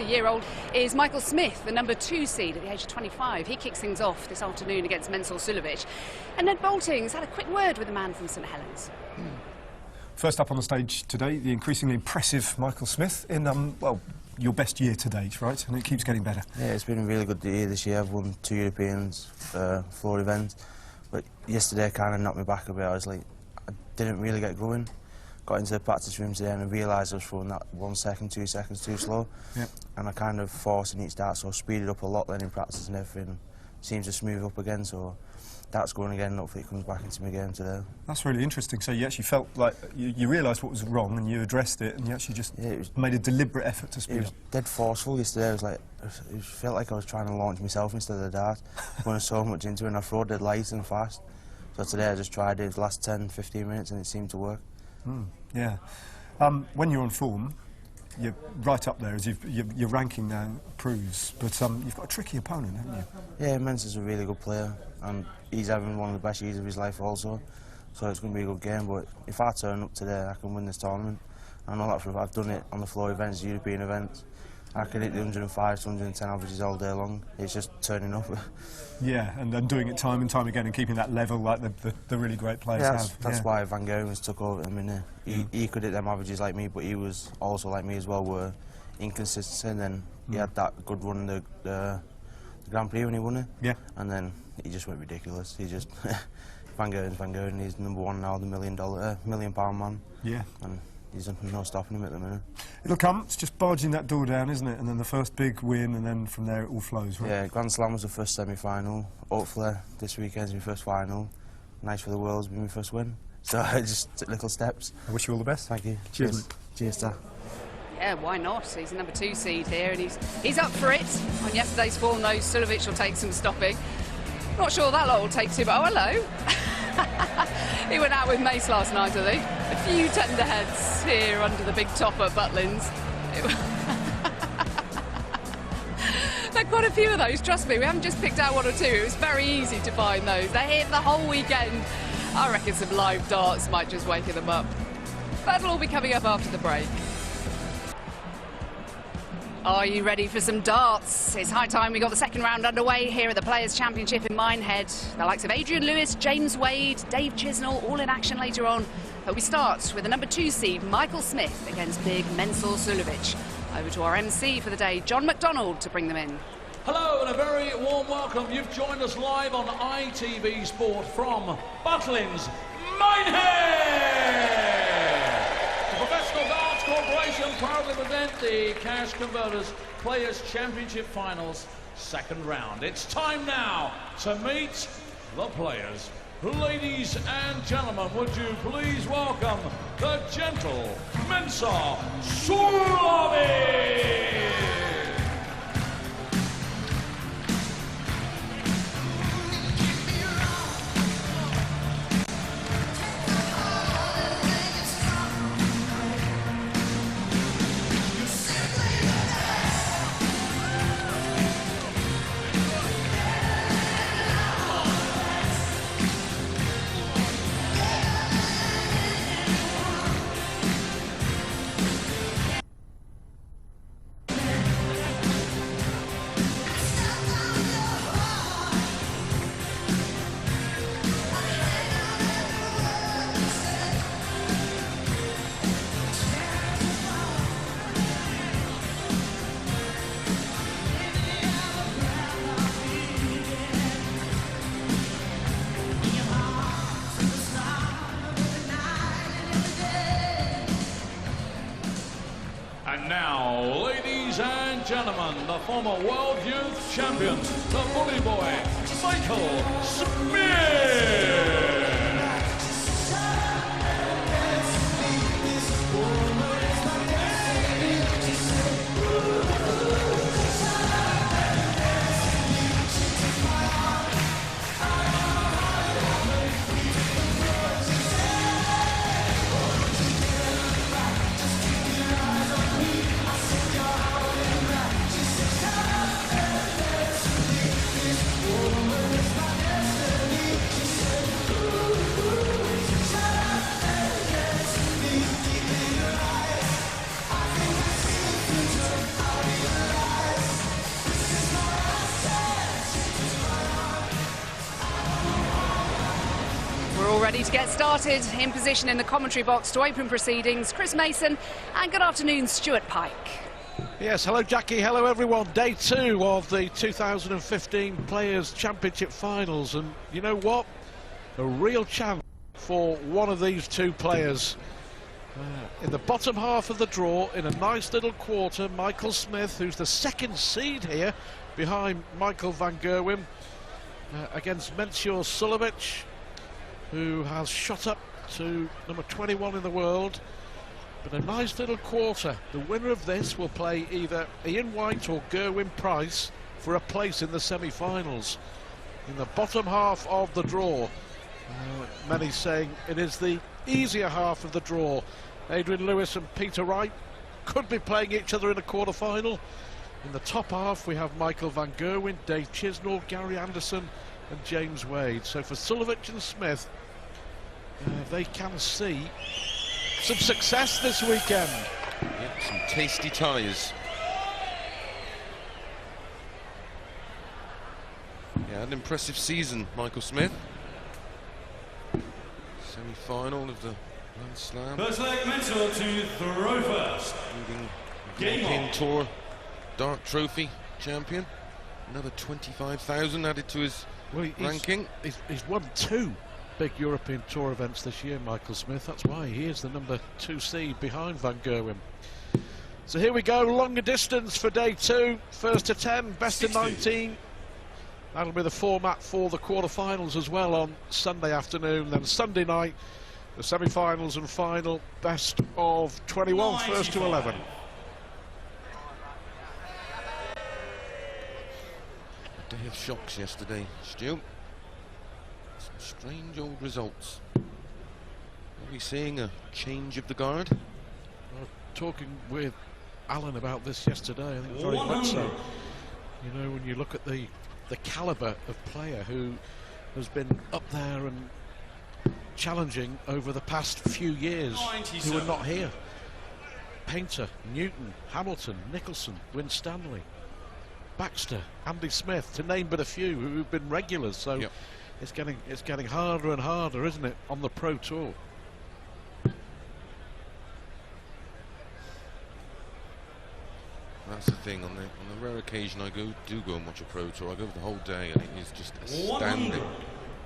20-year-old, is Michael Smith, the number 2 seed at the age of 25. He kicks things off this afternoon against Suljovic. And Ned Bolting's had a quick word with the man from St Helens. First up on the stage today, the increasingly impressive Michael Smith in, well, your best year to date, right? And it keeps getting better. Yeah, it's been a really good year this year. I've won 2 Europeans, floor events. But yesterday kind of knocked me back a bit. I didn't really get going. Got into the practice room today and I realised I was throwing that 1 second, 2 seconds too slow. Yep. And I kind of forced in each start, so I speeded up a lot then in practice and everything. Seems to smooth up again, so that's going again. Hopefully it comes back into my game today. That's really interesting. So you actually felt like you realised what was wrong and you addressed it and you actually just made a deliberate effort to speed up. It was dead forceful yesterday. It felt like I was trying to launch myself instead of the dart. Going so much into it and I throw dead light and fast. So today I just tried it the last 10, 15 minutes and it seemed to work. Yeah. When you're on form, you're right up there, as your ranking now proves, but you've got a tricky opponent, haven't you? Yeah, Mensah's a really good player, and he's having one of the best years of his life also, so it's going to be a good game, but if I turn up today, I can win this tournament. I know that for I've done it on the floor events, European events. I can hit the 105 to 110 averages all day long. It's just turning up. Yeah, and then doing it time and time again and keeping that level like the really great players have. That's why Van Geren's took over him. He could hit them averages like me, but he was also like me as well, were inconsistent. And then he had that good run in the Grand Prix when he won it. Yeah. And then he just went ridiculous. He just Van Geren's Van Geren. He's #1 now, the £1 million man. Yeah. And there's no stopping him at the minute. It'll come. It's just barging that door down, isn't it? And then the first big win, and then from there it all flows, right? Yeah, Grand Slam was the first semi-final. Hopefully this weekend's my first final. Nice for the world, it's been my first win. So just little steps. I wish you all the best. Thank you. Cheers, mate. Cheers, sir. Yeah, why not? He's the number 2 seed here, and he's up for it. On yesterday's form, though, Suljovic will take some stopping. Not sure that lot will take too, but oh, hello. He went out with Mace last night, I think. A few tender heads here under the big top at Butlins. There are quite a few of those, trust me. We haven't just picked out 1 or 2. It was very easy to find those. They're here the whole weekend. I reckon some live darts might just wake them up. That'll all be coming up after the break. Are you ready for some darts? It's high time we got the second round underway here at the Players' Championship in Minehead. The likes of Adrian Lewis, James Wade, Dave Chisnell, all in action later on. But we start with the number 2 seed, Michael Smith, against big Mensah Suljovic. Over to our MC for the day, John McDonald, to bring them in. Hello and a very warm welcome. You've joined us live on ITV Sport from Butlins, Minehead! The Professional Darts Corporation proudly present the Cash Converters Players' Championship Finals second round. It's time now to meet the players. Ladies and gentlemen, would you please welcome the gentle Mensah Suljovic! And now, ladies and gentlemen, the former World Youth Champion, the bully boy, Michael Smith! get started, in position in the commentary box to open proceedings, Chris Mason, and good afternoon, Stuart Pike. Yes, hello Jackie, hello everyone. Day 2 of the 2015 Players' Championship Finals, and you know what? A real chance for one of these two players. In the bottom half of the draw, in a nice little quarter, Michael Smith, who's the second seed here, behind Michael van Gerwen, against Mensur Suljovic, who has shot up to number 21 in the world. But a nice little quarter. The winner of this will play either Ian White or Gerwin Price for a place in the semi-finals. In the bottom half of the draw, many saying it is the easier half of the draw. Adrian Lewis and Peter Wright could be playing each other in a quarter-final. In the top half we have Michael van Gerwen, Dave Chisnall, Gary Anderson and James Wade. So for Suljovic and Smith, they can see some success this weekend. Yep, some tasty ties. Yeah, an impressive season, Michael Smith. Semi-final of the Grand Slam. First leg, Mensur to throw first. Leading European Tour Dart Trophy champion. Another 25,000 added to his ranking. He's won 2 big European Tour events this year, Michael Smith. That's why he is the number 2 seed behind Van Gerwen. So here we go, longer distance for day 2. First to 10, best 60. of 19. That'll be the format for the quarter-finals as well on Sunday afternoon. Then Sunday night, the semi-finals and final, best of 21, 95. first to 11. A day of shocks yesterday, Stu. Some strange old results. Are we seeing a change of the guard? Talking with Alan about this yesterday, I think very much so. You know, when you look at the calibre of player who has been up there and challenging over the past few years, 97. who are not here. Painter, Newton, Hamilton, Nicholson, Winstanley, Baxter, Andy Smith, to name but a few who've been regulars. So yep. It's getting harder and harder, isn't it, on the Pro Tour? That's the thing. On the rare occasion I do go and watch a Pro Tour, I go for the whole day, and it is just astounding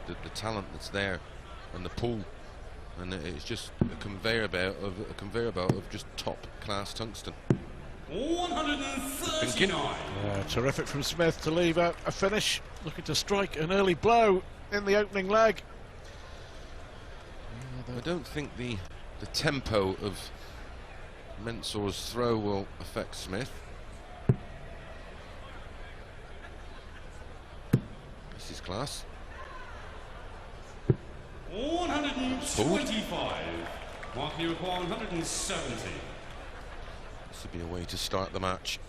the talent that's there and the pool, and it's just a conveyor belt of just top class tungsten. 139. Terrific from Smith to leave a finish, looking to strike an early blow in the opening leg. I don't think the tempo of Mensur's throw will affect Smith. This is class. 125. Marking require 170. This would be a way to start the match.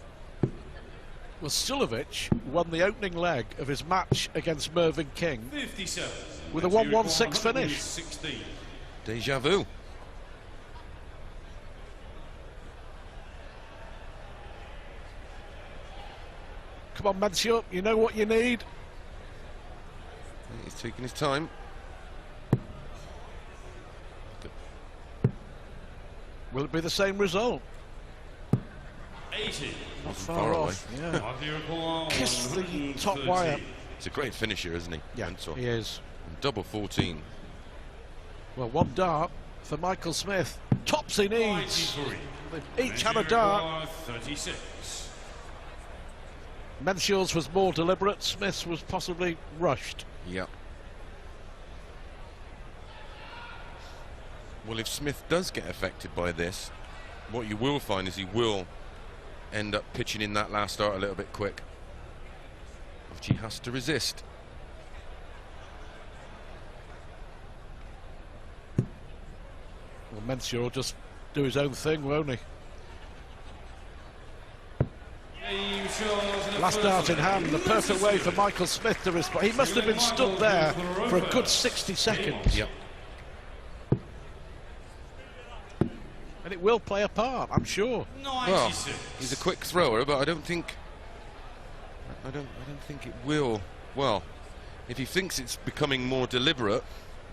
Well, Suljovic won the opening leg of his match against Mervyn King 57. with a 1-1-6 finish. 16. Deja vu. Come on, Mensur, you know what you need. He's taking his time. Will it be the same result? 80. Not far far off. Yeah. Marking require Kiss the 130. top wire. It's a great finisher, isn't he? Yeah, Mensur. he is. And double 14. Well, 1 dart for Michael Smith. Tops he needs. 93. They've each had a dart. 36. Mensur's was more deliberate. Smith's was possibly rushed. Yep. Well, if Smith does get affected by this, what you will find is he will end up pitching in that last dart a little bit quick, which he has to resist. Well, Mensur will just do his own thing, won't he? Last dart in hand, the perfect way for Michael Smith to respond. He must have been stood there for a good 60 seconds. Yep. And it will play a part, I'm sure. Well, he's a quick thrower, but I don't think it will. Well, if he thinks it's becoming more deliberate,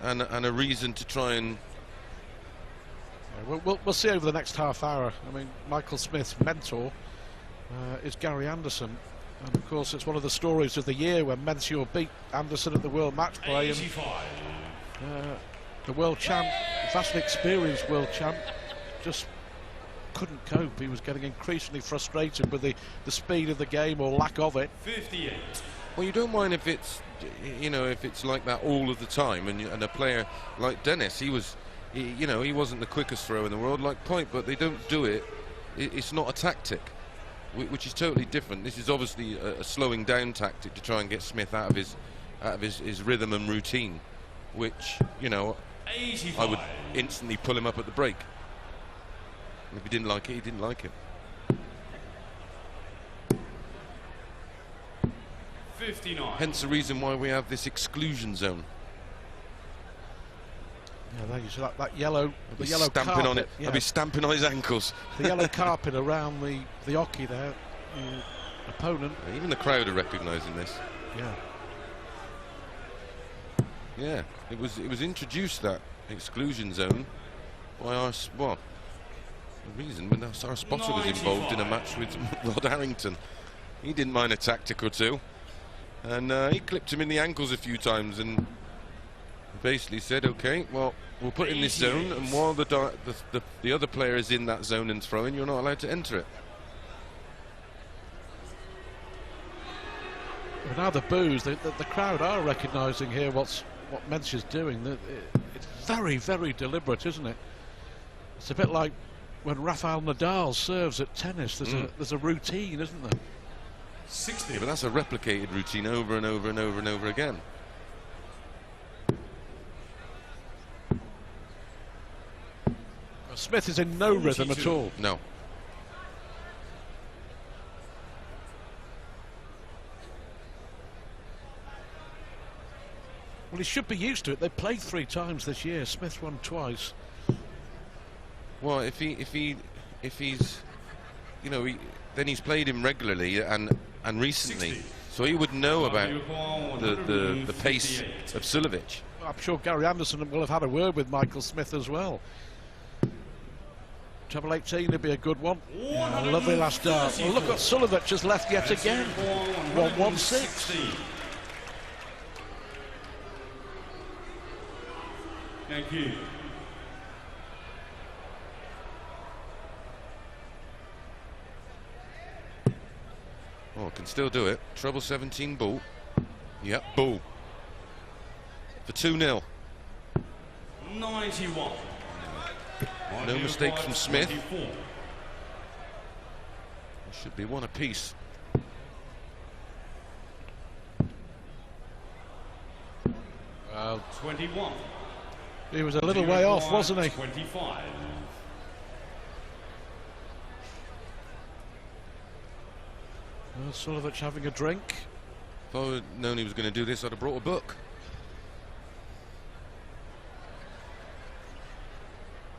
and a reason to try and. Yeah, we'll see over the next half hour. I mean, Michael Smith's mentor is Gary Anderson, and of course it's one of the stories of the year when Mensur beat Anderson at the World Match Play. And, the world champ, vastly experienced world champ, just couldn't cope. He was getting increasingly frustrated with the speed of the game, or lack of it. 58. Well, you don't mind if it's, you know, if it's like that all of the time, and a player like Dennis, he wasn't the quickest thrower in the world like Point, but they don't do it. It's not a tactic, which is totally different. This is obviously a slowing down tactic to try and get Smith out of his rhythm and routine, which, you know, 85. I would instantly pull him up at the break. And if he didn't like it, he didn't like it. 59. Hence the reason why we have this exclusion zone. Yeah, there you see that yellow, the yellow stamping carpet. on it. Yeah. I'll be stamping on his ankles. The yellow carpet around the hockey there. Opponent. Even the crowd are recognising this. Yeah. Yeah, it was introduced, that exclusion zone, by our the reason when our spotter was involved in a match with Rod Harrington. He didn't mind a tactic or two, and he clipped him in the ankles a few times, and basically said, "Okay, well, we'll put in this zone, and while the other player is in that zone and throwing, you're not allowed to enter it." But now the boos, the crowd are recognising here what Mensch is doing. It's very, very deliberate, isn't it? It's a bit like when Rafael Nadal serves at tennis. There's a routine, isn't there? 60. Yeah, but that's a replicated routine over and over and over and over again. Smith is in no rhythm at all. No. Well, he should be used to it. They played 3 times this year. Smith won twice. Well, if he's, you know, then he's played him regularly and recently, 60. so he would know about the pace of Suljovic. I'm sure Gary Anderson will have had a word with Michael Smith as well. Treble 18 would be a good one. Yeah, lovely last dart. Well, look what Suljovic has left yet again. 1-1-6. Thank you. Oh, can still do it. Treble 17 ball. Yep, ball. For 2-0. 91. No mistakes from Smith. 24. It should be one apiece. Well, 21. he was a little way off, wasn't he? 25. Well, Suljovic having a drink. If I had known he was going to do this, I'd have brought a book.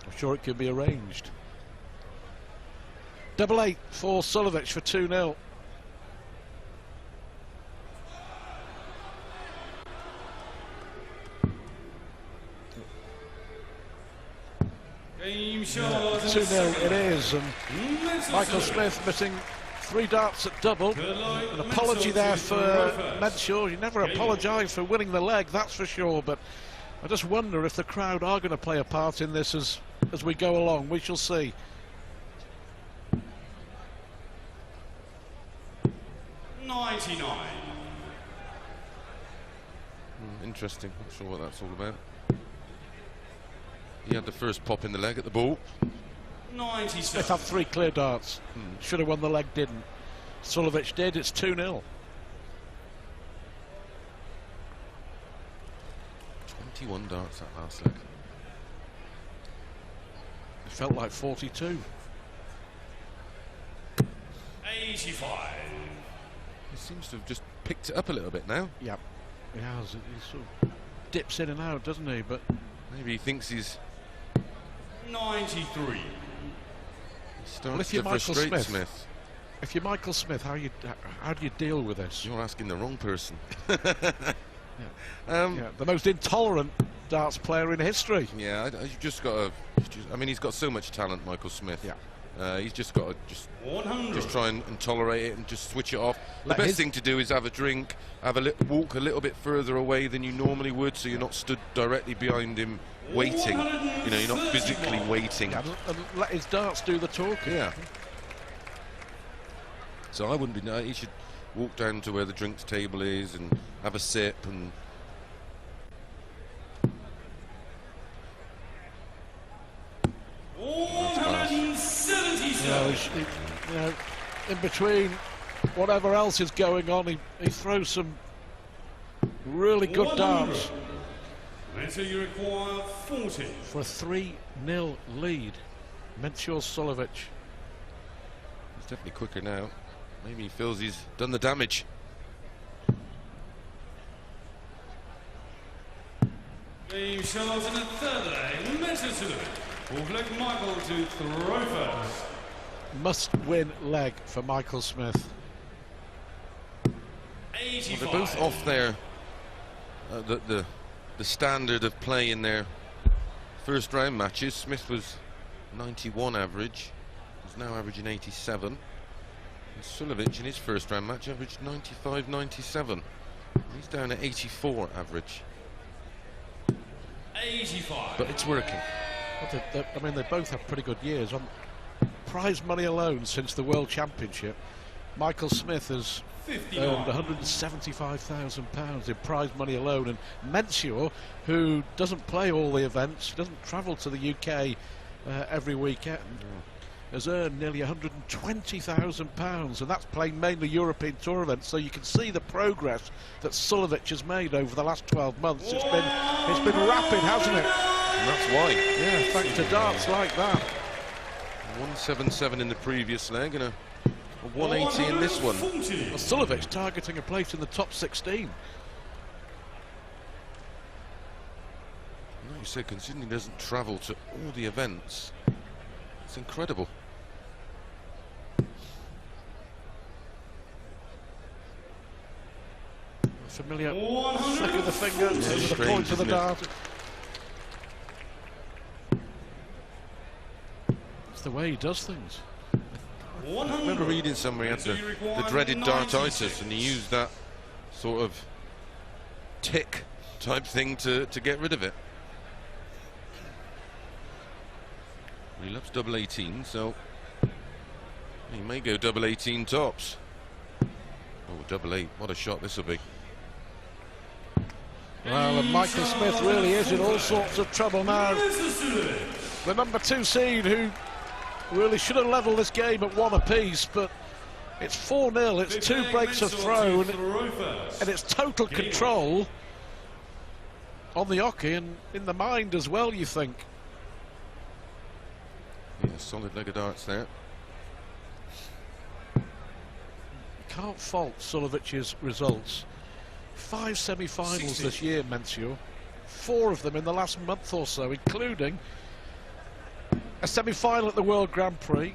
I'm sure it can be arranged. Double 8 for Suljovic for 2-0. Game shot. 2-0 it is, and Michael Smith missing 3 darts at double. An apology there for Mensur. You never apologise for winning the leg, that's for sure, but I just wonder if the crowd are going to play a part in this as we go along. We shall see. Interesting. Not sure what that's all about. He had the first pop in the leg at the ball. 97. Smith had 3 clear darts. Should have won the leg, didn't. Suljovic did. It's 2-0. 21 darts that last leg. It felt like 42. 85. He seems to have just picked it up a little bit now. Yep. He has. He sort of dips in and out, doesn't he? But maybe he thinks he's 93. starting if to you're Michael frustrate Smith, if you're Michael Smith, how do you deal with this? You're asking the wrong person. Yeah, the most intolerant darts player in history. Yeah, you've just got to. I mean, he's got so much talent, Michael Smith. Yeah. He's just got to just try and tolerate it and just switch it off. The best thing to do is have a drink, walk a little bit further away than you normally would, so you're not stood directly behind him waiting. You know, you're not physically waiting. And let his darts do the talking. Yeah. So I wouldn't be. No, he should walk down to where the drinks table is and have a sip and. You know, in between whatever else is going on, he throws some really good darts. So you require 40. For a 3-0 lead. Mencio Suljovic. He's definitely quicker now. Maybe he feels he's done the damage. The shows in the third leg, Mencio Suljovic will flick Michael to throw first. Must-win leg for Michael Smith. 85. Well, they're both off their the standard of play in their first round matches. Smith was 91 average. He's now averaging 87. And Suljovic in his first round match averaged 95, 97. He's down at 84 average. 85. But it's working. I mean, they both have pretty good years. On prize money alone since the World Championship, Michael Smith has earned £175,000 in prize money alone, and Mencio, who doesn't play all the events, doesn't travel to the UK every weekend, has earned nearly £120,000, and that's playing mainly European Tour events. So you can see the progress that Suljovic has made over the last 12 months. It's been rapid, hasn't it? And that's why. Yeah, thanks to darts like that. 177 in the previous leg and a 180 in this one. Well, Suljovic targeting a place in the top 16. Like you said, considering he doesn't travel to all the events, it's incredible. A familiar flick of the finger over the point of the dart. It's the way he does things. I remember reading somewhere he had the dreaded dartitis, and he used that sort of tick type thing to get rid of it. He loves double 18, so he may go double 18 tops. Oh, double 8, what a shot this will be. Well, and Michael Smith really is in all sorts of trouble now. The number 2 seed, who really should have levelled this game at 1 apiece, but it's 4-0, it's 2 breaks of throw, and it's total control on the hockey and in the mind as well, you think. Yeah, solid leg of darts there. Can't fault Suljovic's results. 5 semi-finals this year, Mencio. 4 of them in the last month or so, including a semi-final at the World Grand Prix.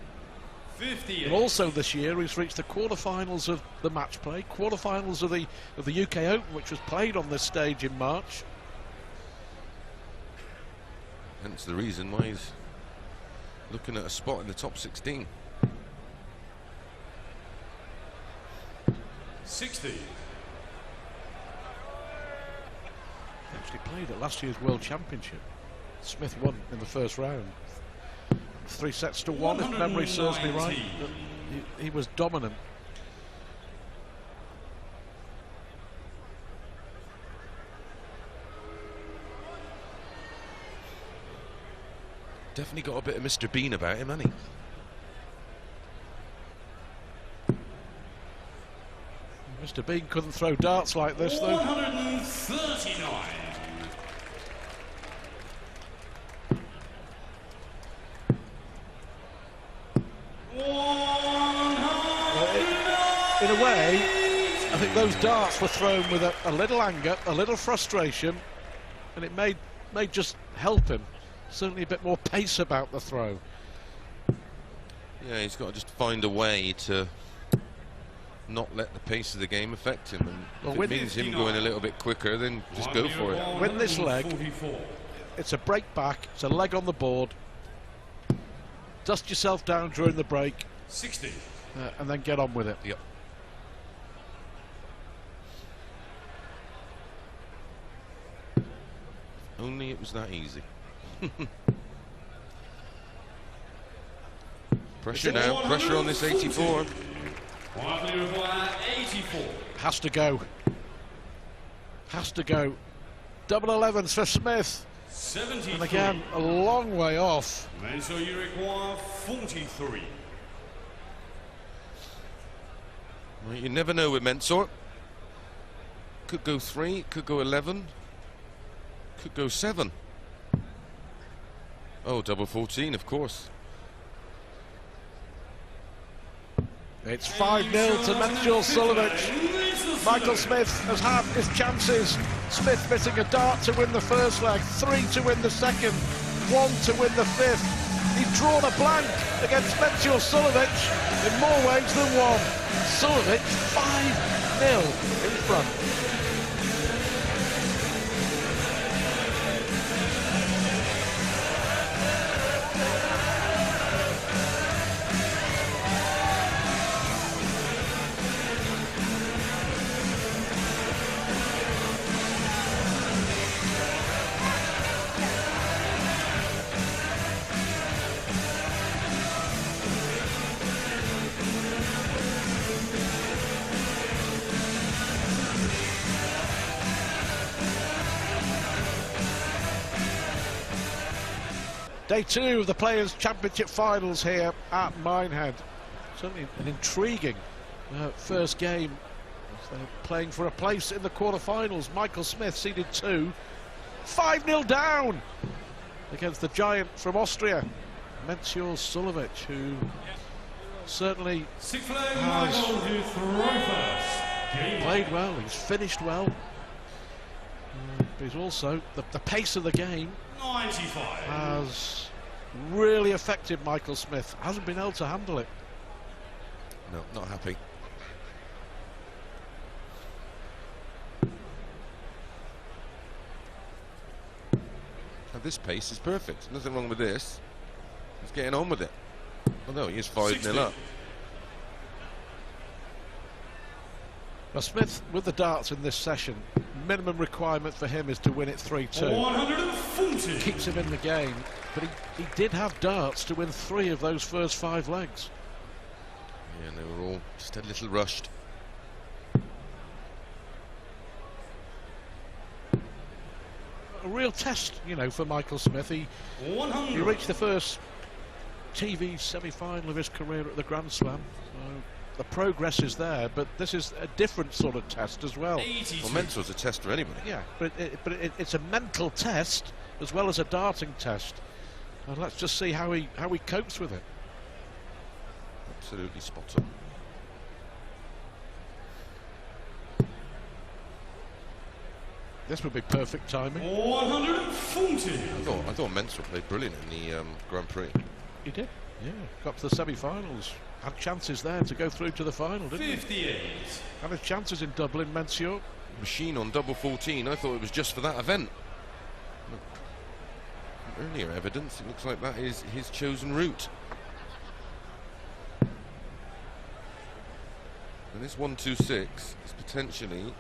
And also this year he's reached the quarter-finals of the match play, quarter-finals of the UK Open, which was played on this stage in March. Hence the reason why he's looking at a spot in the top 16. 60. Actually played at last year's World Championship. Smith won in the first round. 3 sets to 1, if memory serves me right. He was dominant. Definitely got a bit of Mr. Bean about him, hasn't he? Mr. Bean couldn't throw darts like this, though. 139. In a way, I think those darts were thrown with a little anger, a little frustration, and it may just help him. Certainly a bit more pace about the throw. Yeah, he's got to just find a way to not let the pace of the game affect him. And Well, if it means him going a little bit quicker, then just go for it. Win this leg. It's a break back. It's a leg on the board. Dust yourself down during the break. 60. And then get on with it. Yep. Only it was that easy. Pressure now, pressure on this 84. 84. Has to go. Has to go. Double 11s for Smith. 73. And again, a long way off. And so you require 43. Well, you never know with Mensor. Could go 3, could go 11, could go 7. Oh, double 14, of course. It's 5-0 to Suljovic. Michael Smith has had his chances. Smith missing a dart to win the first leg, 3 to win the second, 1 to win the fifth. He's drawn a blank against Suljovic in more ways than one. Suljovic 5-0 in front. Day 2 of the Players' Championship Finals here at Minehead. Certainly an intriguing first game. They're playing for a place in the quarter-finals. Michael Smith seeded 2. 5-0 down against the giant from Austria, Suljovic, who certainly has played well. He's finished well. But he's also, the pace of the game 95. has really affected Michael Smith. Hasn't been able to handle it. No, not happy. At this pace is perfect. Nothing wrong with this. He's getting on with it. Although he is 5-0 up. Now Smith, with the darts in this session, minimum requirement for him is to win it 3-2. 140. Keeps him in the game, but he did have darts to win 3 of those first 5 legs. Yeah, and they were all just a little rushed. A real test, you know, for Michael Smith. He reached the first TV semi-final of his career at the Grand Slam. So the progress is there, but this is a different sort of test as well. Well, Mentor's a test for anybody. Yeah, but it's a mental test as well as a darting test, and let's just see how he copes with it. Absolutely spot on. This would be perfect timing. 140. I thought Mentor played brilliant in the Grand Prix. He did, yeah. Got to the semi-finals. Had chances there to go through to the final, didn't 58. he? Had his chances in Dublin, Mensur. Machine on double 14. I thought it was just for that event. From earlier evidence, it looks like that is his chosen route. And this 126 is potentially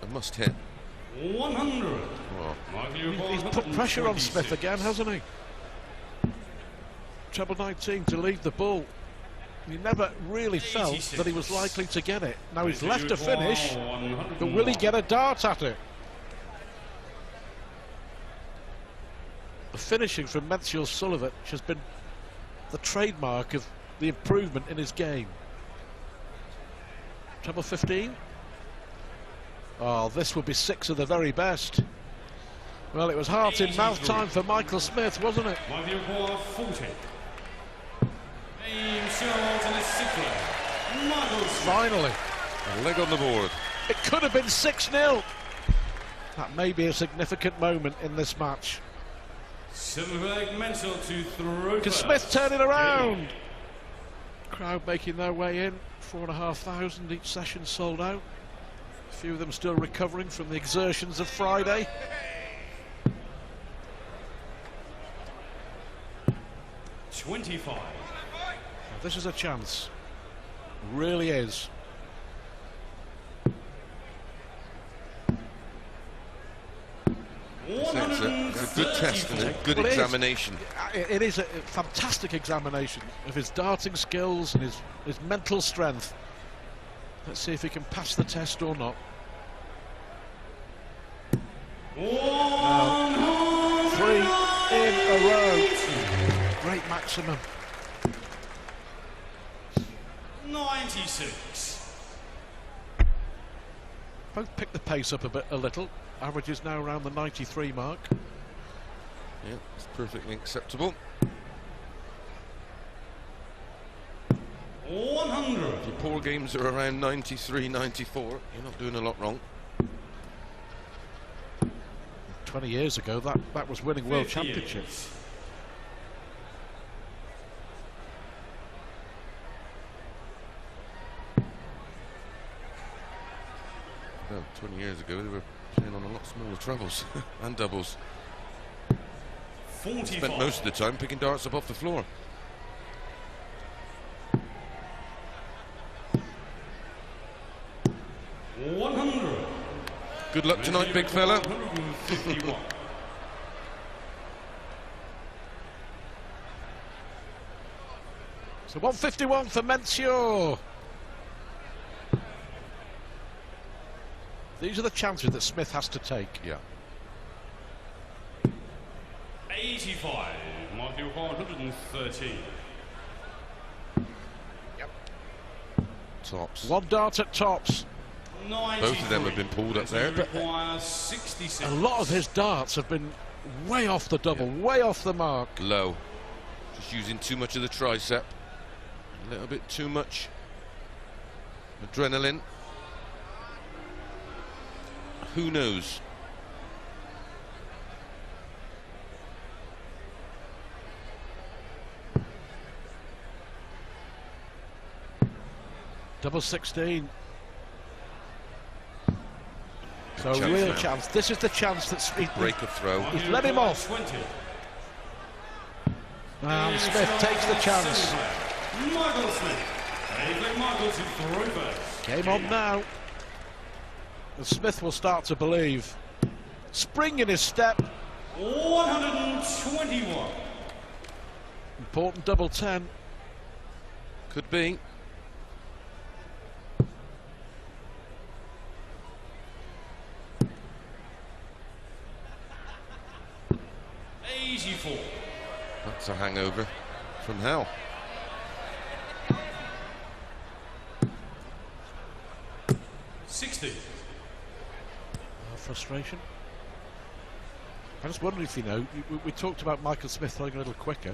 a must-hit. 100. Well, He's put pressure on Smith again, hasn't he? Treble 19 to lead the ball. He never really felt that he was likely to get it. Now he's left a finish, but will he get a dart at it? The finishing from Suljovic has been the trademark of the improvement in his game. Treble 15. Oh, this will be 6 of the very best. Well, it was heart in mouth time for Michael Smith, wasn't it? 40. Finally. a leg on the board. It could have been 6-0. That may be a significant moment in this match. Mental to throw. Can Smith turn it around? Crowd making their way in. 4,500 each session sold out. A few of them still recovering from the exertions of Friday. $25. This is a chance. Really is. It's a good test and a good examination. It is a fantastic examination of his darting skills and his mental strength. Let's see if he can pass the test or not. 3 in a row. Great maximum. 96. Both picked the pace up a little. Average is now around the 93 mark. Yeah, it's perfectly acceptable. 100. If your pool games are around 93, 94, you're not doing a lot wrong. 20 years ago, that was winning world championships. Well, 20 years ago, they were playing on a lot smaller trebles and doubles. 45. Spent most of the time picking darts up off the floor. Good luck tonight, big fella. 151. So 151 for Mencio. These are the chances that Smith has to take. Yeah. 85. Marking 113. Tops. One dart at tops. 93. Both of them have been pulled up there. Requires 66. A lot of his darts have been way off the double, way off the mark. Low. Just using too much of the tricep. A little bit too much adrenaline. Who knows? Double 16. So Chance real now. chance. This is the chance that Break a throw. he's let him off. 20. And Smith takes the chance. Michael Smith. David Michael to throw first. Game on now. And Smith will start to believe. Spring in his step. 121. Important double 10. Could be. That's a hangover from hell. Frustration. I just wondered if you know, we talked about Michael Smith throwing a little quicker.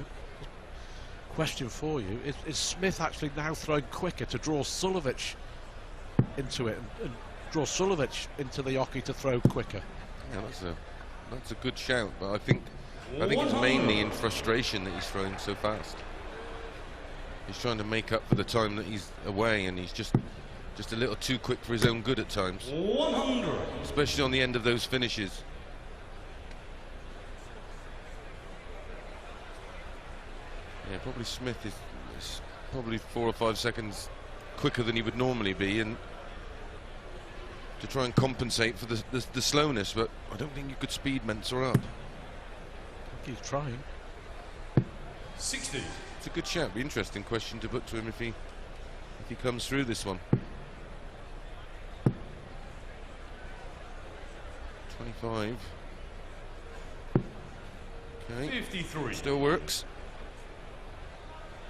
Question for you, is Smith actually now throwing quicker to draw Suljovic into it and draw Suljovic into the hockey to throw quicker? Yeah, that's a good shout, but I think it's mainly in frustration that he's throwing so fast. He's trying to make up for the time that he's away, and he's just a little too quick for his own good at times. 100. Especially on the end of those finishes. Yeah, probably Smith is probably 4 or 5 seconds quicker than he would normally be, and to try and compensate for the slowness, but I don't think you could speed Mensah up. I think he's trying. 60. It's a good shout. Be interesting question to put to him if he comes through this one. 25. Okay. 53. Still works.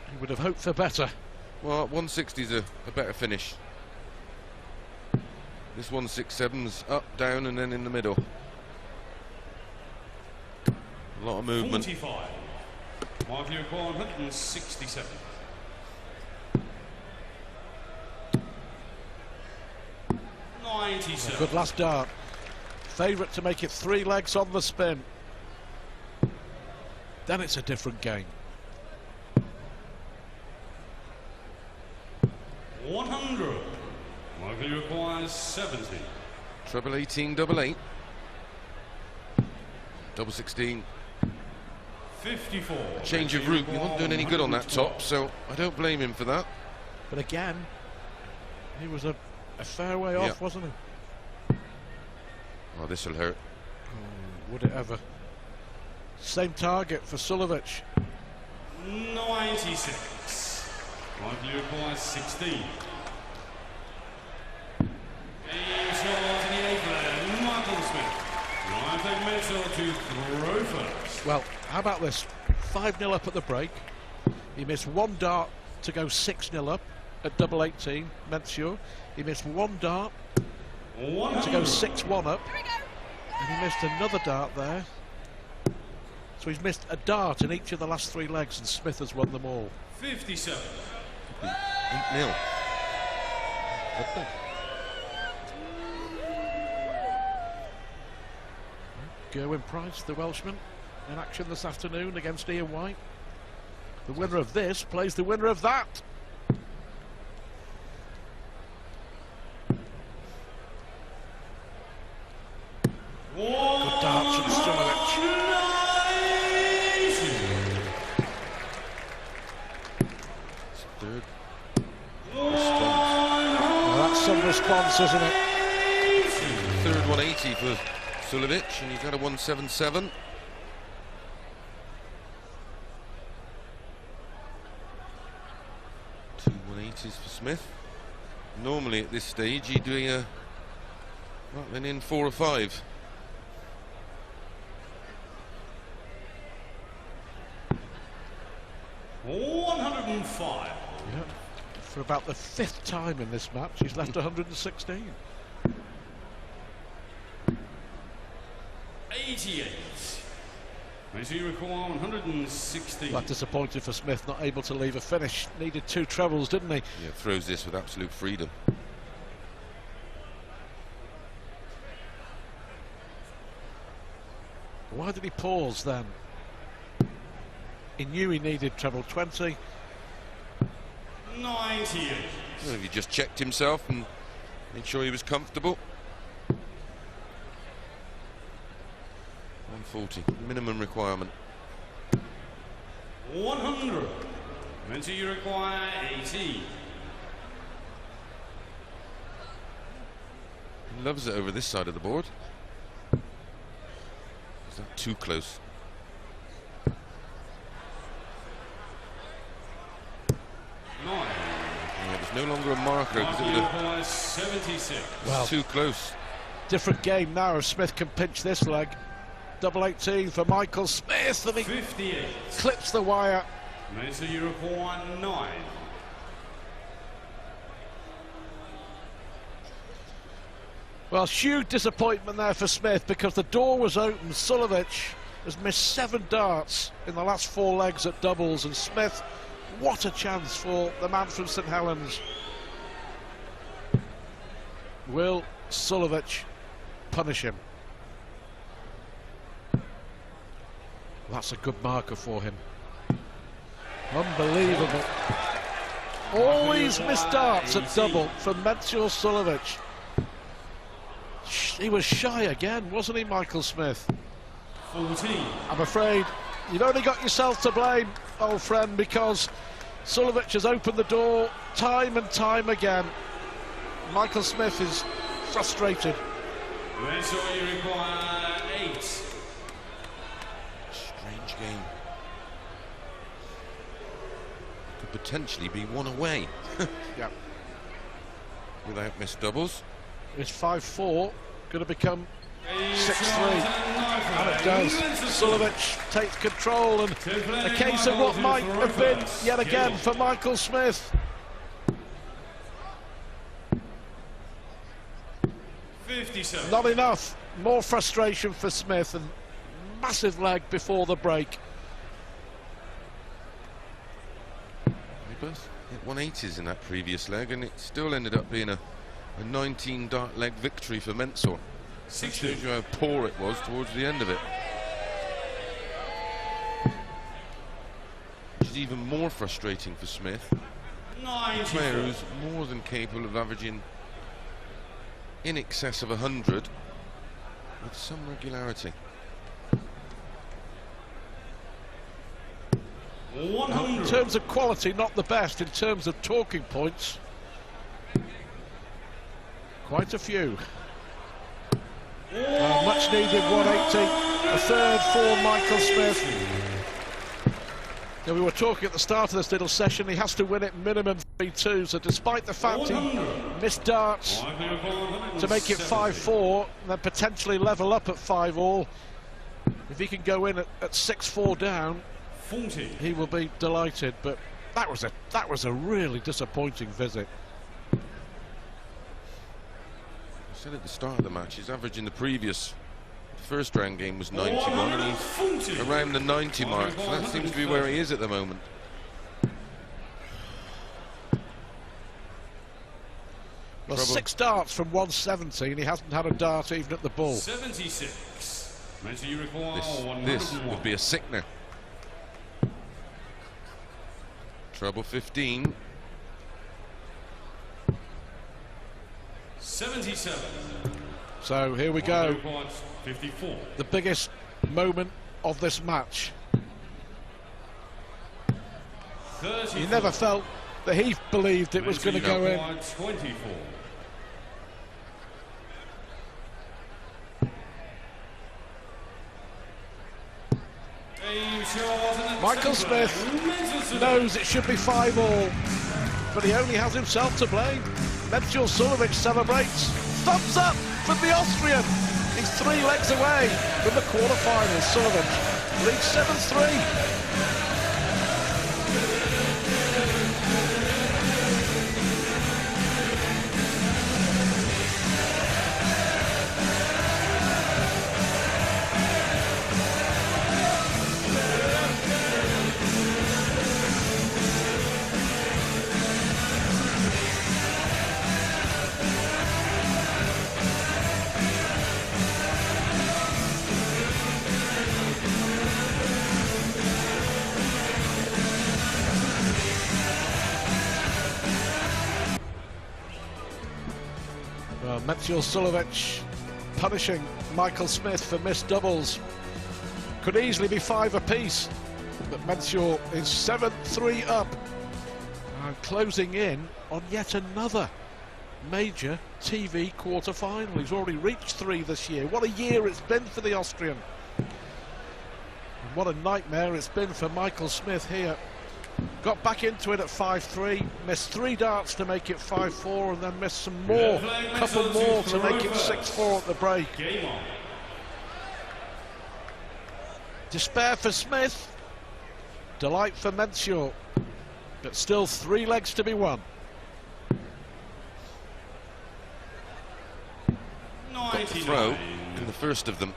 He would have hoped for better. Well, 160 is a better finish. This 167's up, down, and then in the middle. A lot of movement. 45. Mark you 167. A good last dart. Favourite to make it 3 legs on the spin. Then it's a different game. 100. Michael, you require 70. Treble 18, double 8. Double 16. 54. Change of route. He wasn't doing any good on that top, so I don't blame him for that. But again, he was a fair way off, wasn't he? Oh, this will hurt. Oh, would it ever? Same target for Suljovic. 96. Michael, you require 16. Michael Smith. Live Mitchell to throw first. Well, how about this? 5-0 up at the break. He missed one dart to go 6-0 up at double 18, Mensur. He missed one dart to go 6-1 up. And he missed another dart there. So he's missed a dart in each of the last 3 legs, and Smith has won them all. 57. 8-0. Gerwyn Price, the Welshman, in action this afternoon against Ian White. The winner of this plays the winner of that. Good darts from Suljovic. Third response. Well, that's some response, isn't it? Third 180 for Suljovic, and he's got a 177. Two 180s for Smith. Normally at this stage he'd doing a rattling in 4 or 5. $105. Yeah. For about the 5th time in this match, he's left 116. 88. So you require 116. Well, disappointed for Smith, not able to leave a finish. Needed 2 trebles, didn't he? Yeah, throws this with absolute freedom. Why did he pause then? He knew he needed treble 20. 98. Well, if he just checked himself and made sure he was comfortable. 140, minimum requirement. 100. So you require 80. He loves it over this side of the board. Is that too close? Nine. Yeah, it was no longer a marker because it would have 76. Well, too close. different game now if Smith can pinch this leg. Double 18 for Michael Smith, and he 58. clips the wire. So you require 9. Well, huge disappointment there for Smith because the door was open. Suljovic has missed 7 darts in the last 4 legs at doubles, and Smith, what a chance for the man from St Helens. Will Suljovic punish him? That's a good marker for him. Unbelievable. Always missed darts at double from Mensur Suljovic. He was shy again, wasn't he, Michael Smith? 14. I'm afraid you've only got yourself to blame, old friend, because Suljovic has opened the door time and time again. Michael Smith is frustrated. So you require 8. Strange game. Could potentially be one away. Yeah. Without missed doubles. It's 5-4, going to become 6-3. And it does. Suljovic takes control, and a case of what might have been yet again for Michael Smith. 57. Not enough. More frustration for Smith, and massive leg before the break. They both hit 180s in that previous leg, and it still ended up being a 19 dart leg victory for Mensur. 60. Shows you how poor it was towards the end of it. Which is even more frustrating for Smith a player who's more than capable of averaging in excess of 100 with some regularity. In terms of quality, not the best. In terms of talking points, quite a few. Much needed 180, a third for Michael Smith. Now, we were talking at the start of this little session, he has to win it minimum 3-2, so despite the fact he missed darts to make it 5-4 and then potentially level up at 5-all, if he can go in at 6-4 down, he will be delighted. But that was a really disappointing visit. I said at the start of the match, his average in the previous first round game was 91, and he's around the 90 mark, so that seems to be where he is at the moment. Well, 6 darts from 170, and he hasn't had a dart even at the ball. 76. This would be a sickener. Treble 15. 77. So here we go. 54. The biggest moment of this match. 34. You never felt that he believed it was going to go in. 24. Michael Smith knows it should be 5-all, but he only has himself to blame. Suljovic celebrates. Thumbs up from the Austrian. He's 3 legs away from the quarter-finals. Suljovic leads 7-3. Suljovic punishing Michael Smith for missed doubles. Could easily be 5 apiece, but Mensur is 7-3 up and closing in on yet another major TV quarter-final. He's already reached 3 this year. What a year it's been for the Austrian, and what a nightmare it's been for Michael Smith here. Got back into it at 5-3, missed 3 darts to make it 5-4, and then missed some more, couple more to make it 6-4 at the break. Despair for Smith, delight for Mensur, but still 3 legs to be won. Got the throw in the first of them.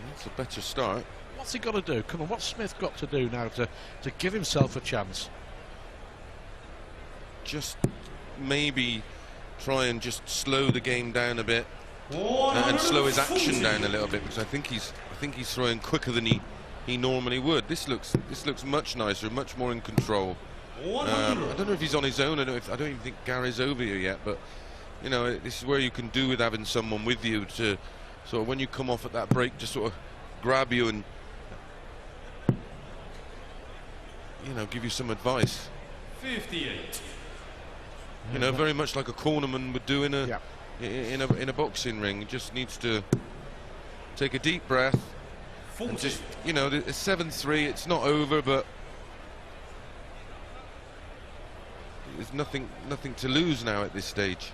That's a better start. What's he got to do? Come on, what's Smith got to do now to give himself a chance? Just maybe try and just slow the game down a bit and slow his action down a little bit, because I think he's throwing quicker than he normally would. This looks much nicer, much more in control. I don't know if he's on his own. I don't even think Gary's over here yet, but you know, this is where you can do with having someone with you to sort of, when you come off at that break, just sort of grab you and, you know, give you some advice. 58. You know, very much like a cornerman would do in a boxing ring. He just needs to take a deep breath and just, you know, it's 7-3. It's not over, but there's nothing to lose now at this stage.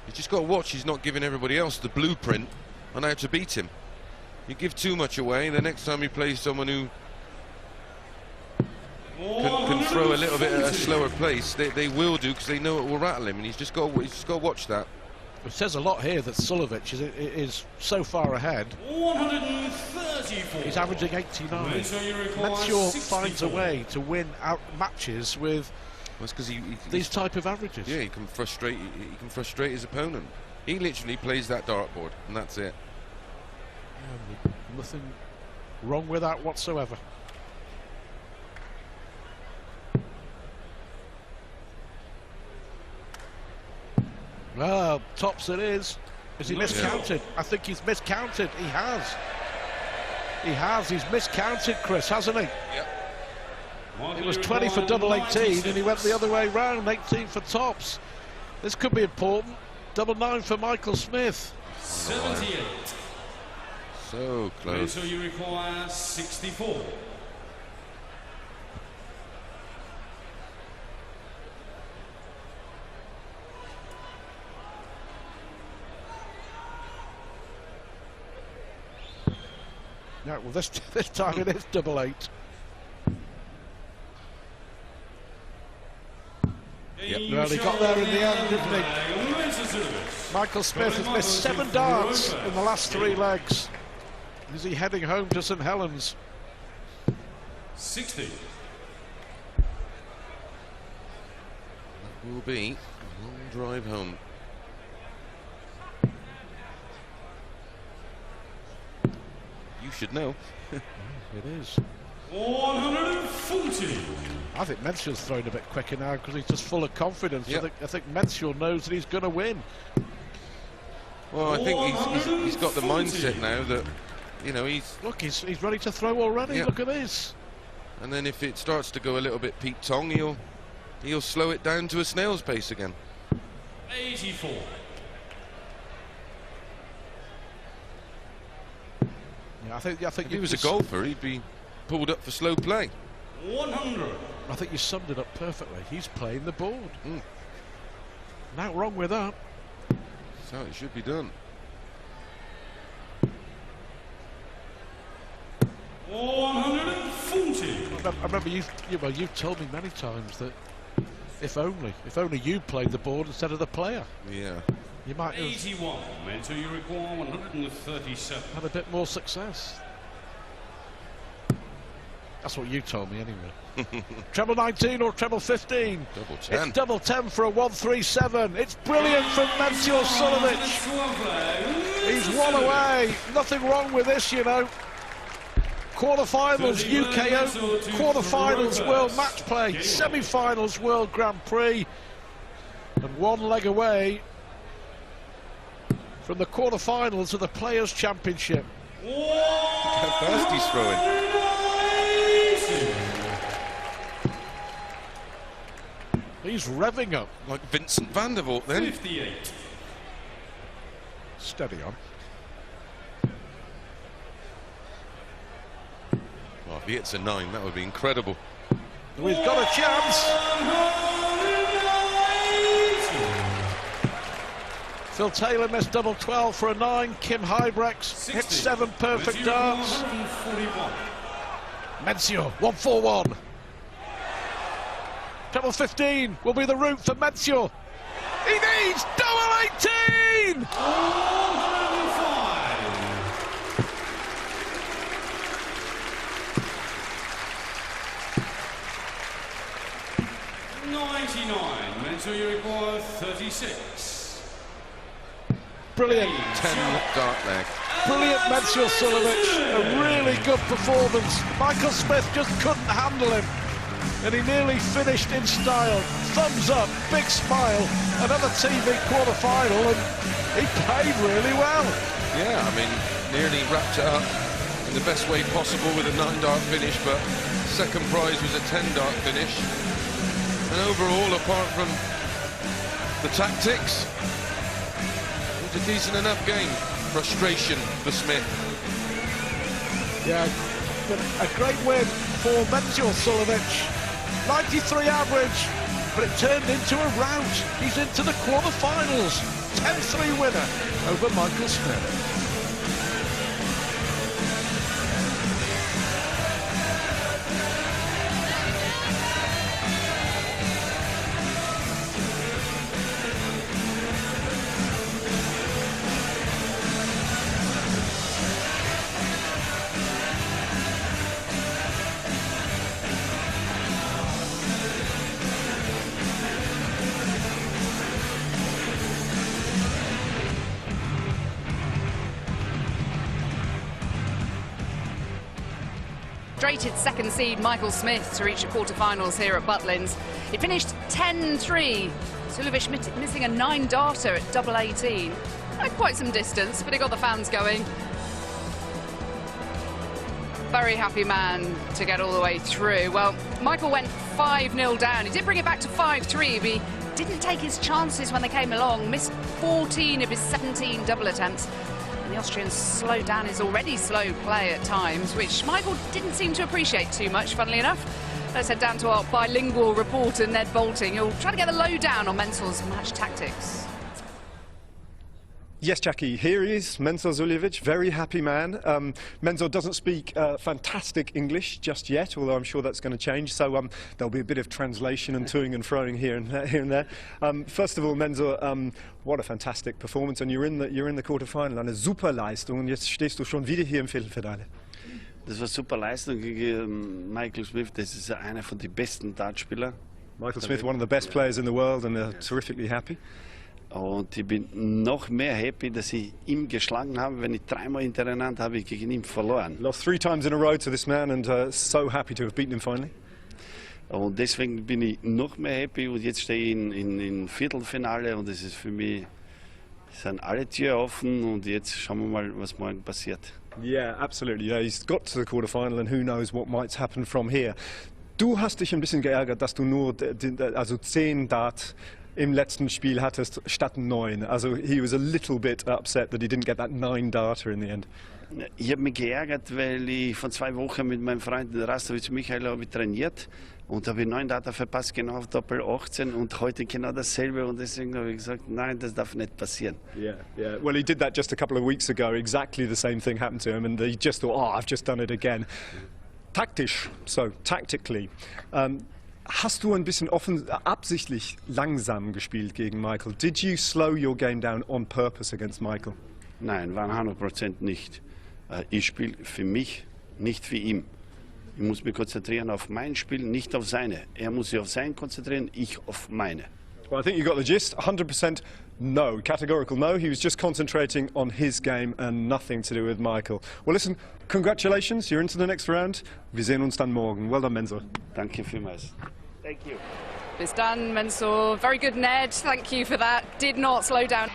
You've just got to watch he's not giving everybody else the blueprint on how to beat him. You give too much away, the next time you play someone who can throw a little bit at a slower pace, they will do, because they know it will rattle him, and he's just got to watch that. It says a lot here that Suljovic is so far ahead. 134. He's averaging 89. Mensur finds a way to win out matches with because these type of averages. Yeah, he can frustrate his opponent. He literally plays that dartboard, and that's it. Yeah, nothing wrong with that whatsoever. Well, tops it is. Is he miscounted? I think he's miscounted. He has. He has. He's miscounted, Chris, hasn't he? Yep. It was 20 for double 18, and he went the other way round, 18 for tops. This could be important. Double 9 for Michael Smith. 78. So close. So you require 64. No, well, this time it is double 8. Yep. Well, he got there in the end, didn't he? Michael Smith has missed 7 darts in the last 3 legs. Is he heading home to St Helens? 60. That will be a long drive home. You should know. It is. 140. I think Menziel's thrown a bit quicker now because he's just full of confidence. Yep. I think Menziel knows that he's going to win. Well, I think he's got the mindset now that, you know, he's ready to throw already. Yep. Look at this. And then if it starts to go a little bit Pete Tong, he'll slow it down to a snail's pace again. 84. Yeah, I think If he was a golfer, he'd be pulled up for slow play. 100. I think you summed it up perfectly. He's playing the board. Not wrong with that. That's how it should be done. 140. I remember you've told me many times that if only you played the board instead of the player, Yeah. you might have 81. Mental you require 137. had a bit more success. That's what you told me anyway. Treble 19 or treble 15? Double 10. It's double 10 for a 137. It's brilliant from Menziel Suljovic. He's one away. Nothing wrong with this, you know. Quarterfinals UK Open, quarterfinals World Match Play, semi-finals World Grand Prix, and 1 leg away from the quarterfinals of the Players' Championship. How fast he's throwing. He's revving up. Like Vincent van der Voort then. 58. Steady on. Oh, if he hits a 9, that would be incredible. He's got a chance. Phil Taylor missed double 12 for a 9. Kim Hybrex hit 7 perfect darts. 141. Menziel, 141. Treble 15 will be the route for Menziel. He needs double 18! 99. Mental you require 36. Brilliant. 10 dart leg. Brilliant Menziel Suljovic. A really good performance. Michael Smith just couldn't handle him. And he nearly finished in style. Thumbs up, big smile. Another TV quarter-final, and he played really well. Yeah, I mean, nearly wrapped it up in the best way possible with a 9-dart finish, but second prize was a 10-dart finish. And overall, apart from the tactics, it was a decent enough game. Frustration for Smith. Yeah, a great win for Menziel Suljovic. 93 average, but it turned into a rout. He's into the quarterfinals. 10-3 winner over Michael Smith. frustrated second seed Michael Smith to reach the quarterfinals here at Butlins. He finished 10-3. Suljovic missing a 9-darter at double 18. Quite some distance, but he got the fans going. Very happy man to get all the way through. Well, Michael went 5-0 down. He did bring it back to 5-3, but he didn't take his chances when they came along. Missed 14 of his 17 double attempts. And the Austrian slowed down his already slow play at times, which Michael didn't seem to appreciate too much, funnily enough. Let's head down to our bilingual reporter, Ned Bolting. He'll try to get the lowdown on Menzel's match tactics. Yes, Jackie, here he is, Menzel Suljovic, very happy man. Menzel doesn't speak fantastic English just yet, although I'm sure that's going to change, so there'll be a bit of translation and toing and froing here and there. First of all, Menzel, what a fantastic performance, and you're in the quarterfinal, eine super Leistung, und jetzt stehst du schon wieder hier im Viertelfinale. Das war super Leistung gegen Michael Smith, das ist einer von den besten Dartspieler. Michael Smith, one of the best players in the world, and they're terrifically happy. Und ich bin noch mehr happy, dass ich ihn geschlagen habe. Wenn ich 3-mal hintereinander habe ich gegen ihn verloren. Lost 3 times in a row to this man, and so happy to have beaten him finally. Und deswegen bin ich noch mehr happy. Und jetzt stehe ich in Viertelfinale und es ist für mich, sind alle Türen offen. Und jetzt schauen wir mal, was morgen passiert. Yeah, absolutely. Yeah, he's got to the quarterfinal, and who knows what might happen from here. Du hast dich ein bisschen geärgert, dass du nur 10 Dart im letzten Spiel hattest statt 9. Also he was a little bit upset that he didn't get that 9-darter in the end. Ich habe mich geärgert, weil ich vor 2 Wochen mit meinem Freund Rastovic Michael habe trainiert und habe 9 Darter verpasst, genau auf Doppel 18 und heute genau dasselbe und deswegen habe ich gesagt, nein, das darf nicht passieren. Yeah, yeah. Well, he did that just a couple of weeks ago. Exactly the same thing happened to him, and he just thought, oh, I've just done it again. Taktisch, so tactically. Hast du ein bisschen absichtlich langsam gespielt gegen Michael? Did you slow your game down on purpose against Michael? Nein, 100% nicht. Ich spiele für mich, nicht für ihn. Ich muss mich konzentrieren auf mein Spiel, nicht auf seine. Er muss sich auf sein konzentrieren, ich auf meine. Well, I think you got the gist. 100% no, categorical no. He was just concentrating on his game and nothing to do with Michael. Well, listen, congratulations. You're into the next round. Wir sehen uns dann morgen. Well done, Menzel. Danke vielmals. Thank you. Bis dann, Menzel. Very good, Ned. Thank you for that. Did not slow down.